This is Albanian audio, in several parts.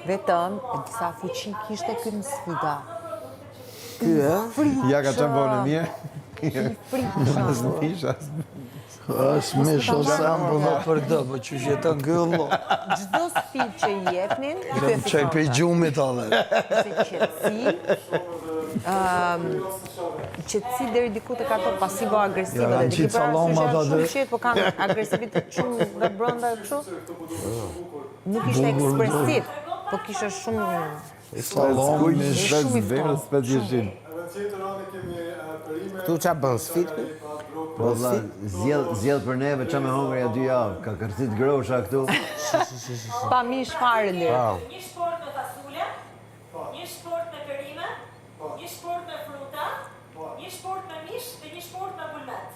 Vetëm, disa fuqi kishte ky në sfida. Ky, Ja ka qenë bënë mirë. Frikshë. është me shosan për dhe për dë, për që jeton gëllo. Çdo sfidë që i jepnin, i Qaj përfitonte. për gjumit ale. Qetësi deri diku tek ato pasivo-agresive Ja, dhe kanë ti qitë salomat shumë atë. qetë, po kanë agresivitet shumë nga brenda kështu. Nuk ishte ekspresiv, po kishte shumë Salon, me shumë i ftohtë. Spet jeshin. Këtu qa bën sfit? Po vlla, zjell për neve qa me hongër ja 2 javë. Ka kërcit grosha këtu. Pa mish fare lirë. Një shport me fasule, një shport me perime, një shport me fruta, një shport me mish dhe një shport me bulmet.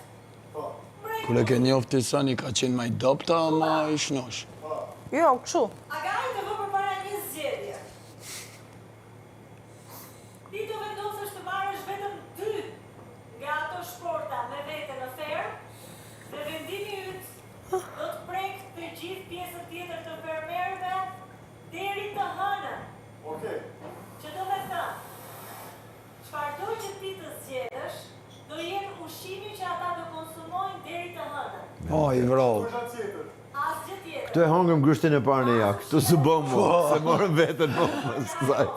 Kule ke njofti sani ka qenë ma i dopta, ma i shnosh. Jo, kështu. Agaj të vë përpara një zgjedhje. Ti të vendosësh të marrësh vetëm 2 nga ato shporta me vete në ferë, dhe vendimi yt do të prek të gjithë pjesën tjetër të fermerëve deri të hënën. Që do me thënë, çfarëdo që ti të zgjedhësh, do jenë ushqimi që ata do konsumojnë deri të hënën. O, i vrov. Asgjë tjetër. Tu e hongëm grushtin e parë në jakë. Tu së bëmë, se morëm vetën, po, më s'kësaj.